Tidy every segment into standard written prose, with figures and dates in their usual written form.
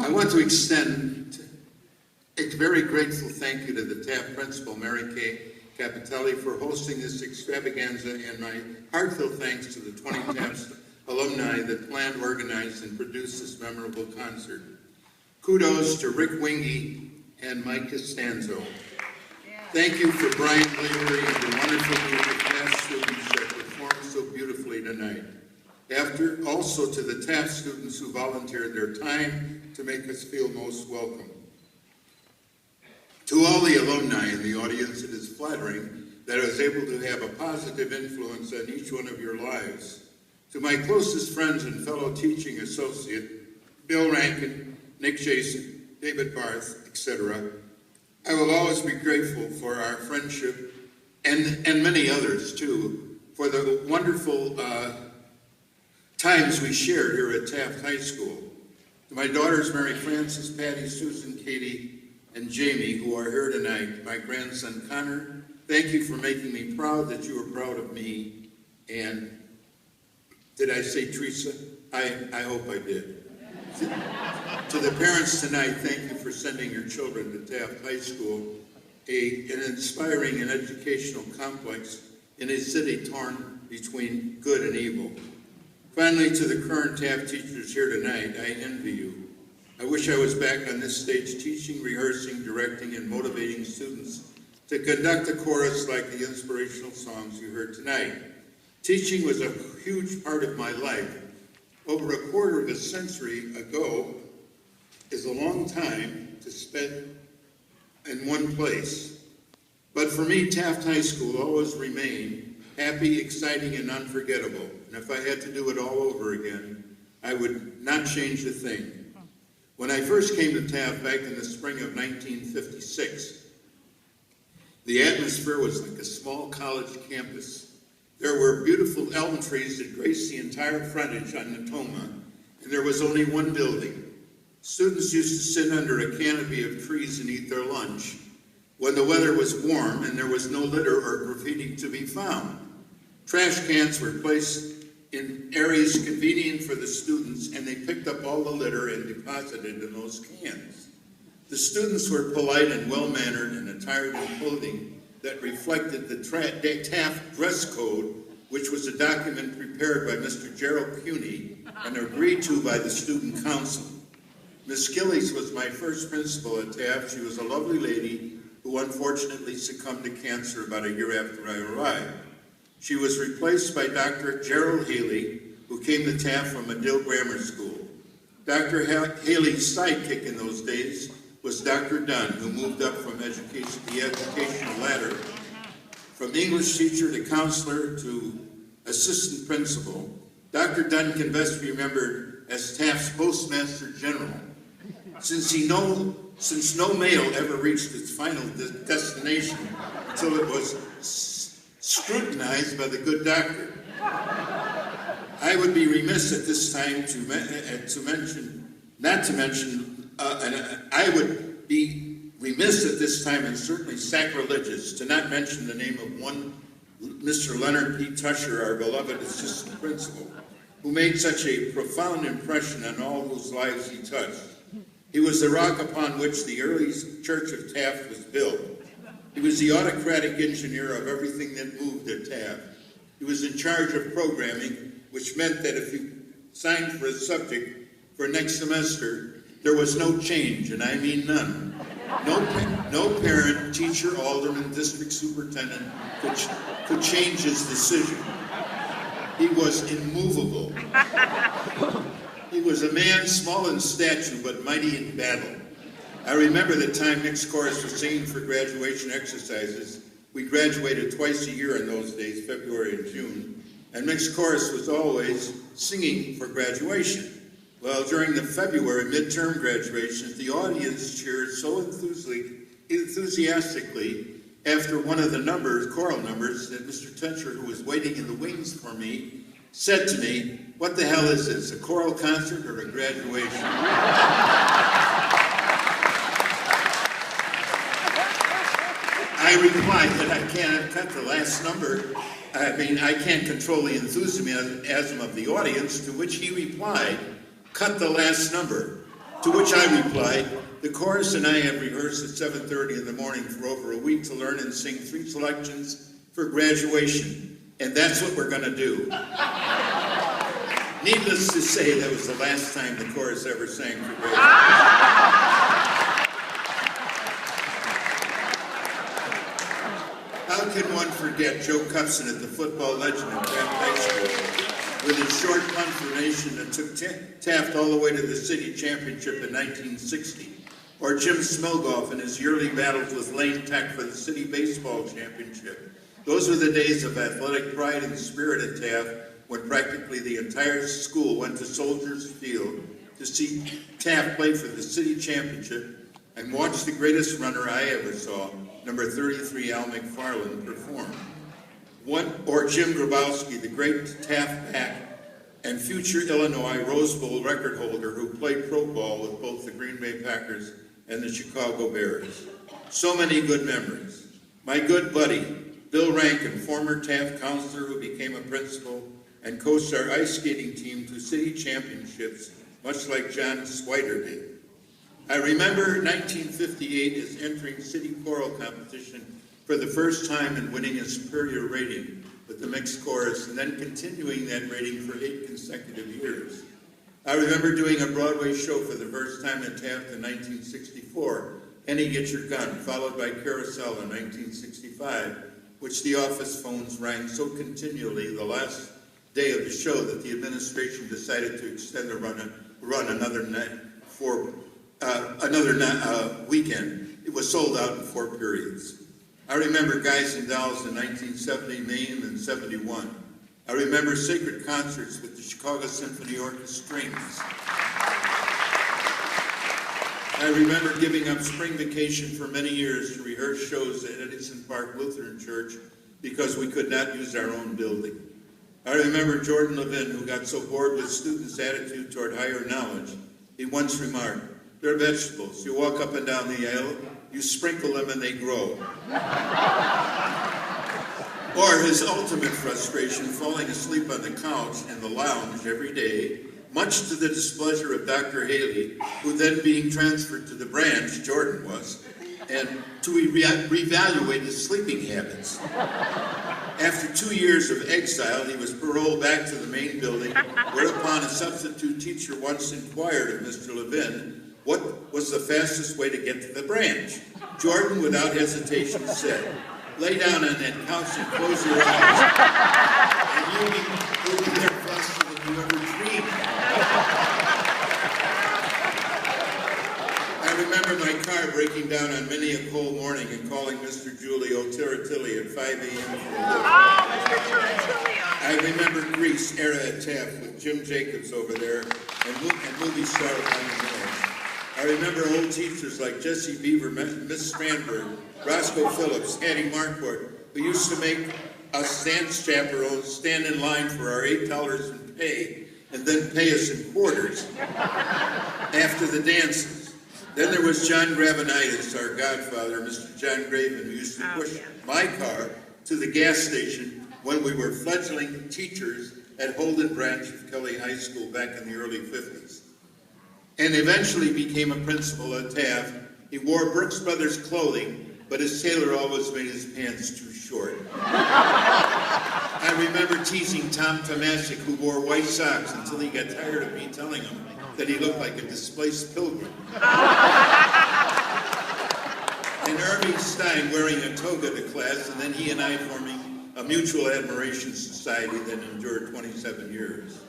I want to extend a very grateful thank you to the Taft principal, Mary Kay Capitelli, for hosting this extravaganza, and my heartfelt thanks to the 20 Taft alumni that planned, organized, and produced this memorable concert. Kudos to Rick Wingy and Mike Costanzo. Thank you for Brian Lavery and the wonderful group of Taft students that performed so beautifully tonight. Also to the Taft students who volunteered their time to make us feel most welcome. To all the alumni in the audience, it is flattering that I was able to have a positive influence on each one of your lives. To my closest friends and fellow teaching associate, Bill Rankin, Nick Jason, David Barth, etc., I will always be grateful for our friendship and many others too, for the wonderful times we shared here at Taft High School. To my daughters, Mary Frances, Patty, Susan, Katie, and Jamie, who are here tonight, my grandson Connor, thank you for making me proud that you are proud of me. And did I say Teresa? I hope I did. To the parents tonight, thank you for sending your children to Taft High School, an inspiring and educational complex in a city torn between good and evil. Finally, to the current Taft teachers here tonight, I envy you. I wish I was back on this stage teaching, rehearsing, directing, and motivating students to conduct a chorus like the inspirational songs you heard tonight. Teaching was a huge part of my life. Over a quarter of a century ago is a long time to spend in one place. But for me, Taft High School always remained happy, exciting, and unforgettable. And if I had to do it all over again, I would not change a thing. When I first came to Taft back in the spring of 1956, the atmosphere was like a small college campus. There were beautiful elm trees that graced the entire frontage on Natoma, and there was only one building. Students used to sit under a canopy of trees and eat their lunch when the weather was warm and there was no litter or graffiti to be found. Trash cans were placed in areas convenient for the students, and they picked up all the litter and deposited in those cans. The students were polite and well-mannered and attired in clothing that reflected the Taft dress code, which was a document prepared by Mr. Gerald Cuny and agreed to by the student council. Miss Gillies was my first principal at Taft. She was a lovely lady who unfortunately succumbed to cancer about a year after I arrived. She was replaced by Dr. Gerald Haley, who came to Taft from Medill Grammar School. Dr. Haley's sidekick in those days was Dr. Dunn, who moved up from the educational ladder, from English teacher to counselor to assistant principal. Dr. Dunn can best be remembered as Taft's postmaster general, since no mail ever reached its final destination until it was scrutinized by the good doctor. I would be remiss at this time I would be remiss at this time, and certainly sacrilegious, to not mention the name of one Mr. Leonard P. Tusher, our beloved assistant principal, who made such a profound impression on all whose lives he touched. He was the rock upon which the early Church of Taft was built. He was the autocratic engineer of everything that moved at Taft. He was in charge of programming, which meant that if you signed for a subject for next semester, there was no change, and I mean none. No parent, teacher, alderman, district superintendent could change his decision. He was immovable. He was a man small in stature but mighty in battle. I remember the time Nick's chorus was singing for graduation exercises. We graduated twice a year in those days, February and June, and Nick's chorus was always singing for graduation. Well, during the February midterm graduation, the audience cheered so enthusiastically after one of the choral numbers, that Mr. Tencher, who was waiting in the wings for me, said to me, "What the hell is this, a choral concert or a graduation?" I replied that I can't cut the last number. I can't control the enthusiasm of the audience, to which he replied, "Cut the last number." To which I replied, the chorus and I have rehearsed at 7:30 in the morning for over a week to learn and sing 3 selections for graduation, and that's what we're going to do. Needless to say, that was the last time the chorus ever sang for graduation. How can one forget Joe Cupson at the football legend at Taft High School with his short confirmation that took Taft all the way to the city championship in 1960, or Jim Smilgoff in his yearly battles with Lane Tech for the city baseball championship. Those were the days of athletic pride and spirit at Taft, when practically the entire school went to Soldiers Field to see Taft play for the city championship and watch the greatest runner I ever saw, number 33 Al McFarland, perform. Or Jim Grabowski, the great Taft back and future Illinois Rose Bowl record holder who played pro ball with both the Green Bay Packers and the Chicago Bears. So many good memories. My good buddy, Bill Rankin, former Taft counselor who became a principal and coached our ice skating team to city championships, much like John Switer did. I remember 1958 as entering city choral competition for the first time and winning a superior rating with the mixed chorus, and then continuing that rating for 8 consecutive years. I remember doing a Broadway show for the first time at Taft in 1964, Annie Get Your Gun, followed by Carousel in 1965, which the office phones rang so continually the last day of the show that the administration decided to extend the run another night for another weekend. It was sold out in 4 periods. I remember Guys and Dolls in 1970, Maine, and 71. I remember sacred concerts with the Chicago Symphony Orchestra Strings. I remember giving up spring vacation for many years to rehearse shows at Edison Park Lutheran Church because we could not use our own building. I remember Jordan Levin, who got so bored with students' attitude toward higher knowledge, he once remarked, "They're vegetables. You walk up and down the aisle, you sprinkle them and they grow." Or his ultimate frustration, falling asleep on the couch in the lounge every day, much to the displeasure of Dr. Haley, who then being transferred to the branch, Jordan was, and to reevaluate his sleeping habits. After 2 years of exile, he was paroled back to the main building, whereupon a substitute teacher once inquired of Mr. Levin what was the fastest way to get to the branch. Jordan, without hesitation, said, "Lay down on that couch and close your eyes, and you'll be there faster than you ever dreamed." I remember my car breaking down on many a cold morning and calling Mr. Giulio Tiratilli at 5 a.m. for a lift. Oh, Mr. Tiratilli. I remember Grease era at Taft with Jim Jacobs over there and movie star Ryan Mills. I remember old teachers like Jesse Beaver, Miss Strandberg, Roscoe Phillips, Hattie Marquardt, who used to make us dance chaperones stand in line for our $8 in pay and then pay us in quarters after the dances. Then there was John Gravenitis, our godfather, Mr. John Graven, who used to push my car to the gas station when we were fledgling teachers at Holden Branch of Kelly High School back in the early 50s. And eventually became a principal at Taft. He wore Brooks Brothers clothing, but his tailor always made his pants too short. I remember teasing Tom Tomasic, who wore white socks until he got tired of me telling him that he looked like a displaced pilgrim. And Irving Stein wearing a toga to class, and then he and I forming a mutual admiration society that endured 27 years.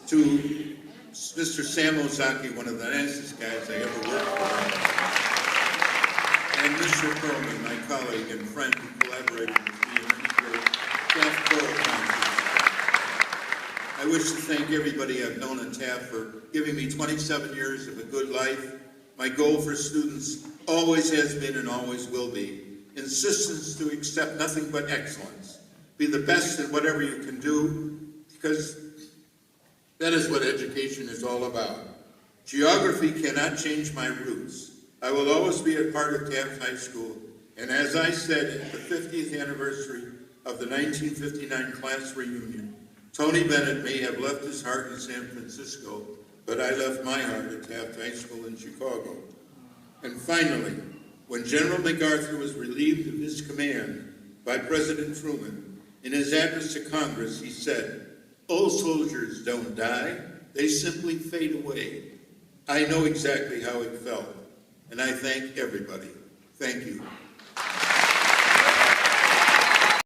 To Mr. Sam Ozaki, one of the nicest guys I ever worked for, and Mr. Perlman, my colleague and friend who collaborated with me in many Taft Choral Concerts. I wish to thank everybody I've known at Taft for giving me 27 years of a good life. My goal for students always has been and always will be insistence to accept nothing but excellence. Be the best in whatever you can do, because that is what education is all about. Geography cannot change my roots. I will always be a part of Taft High School, and as I said at the 50th anniversary of the 1959 class reunion, Tony Bennett may have left his heart in San Francisco, but I left my heart at Taft High School in Chicago. And finally, when General MacArthur was relieved of his command by President Truman, in his address to Congress, he said, "Old soldiers don't die, they simply fade away." I know exactly how it felt, and I thank everybody. Thank you.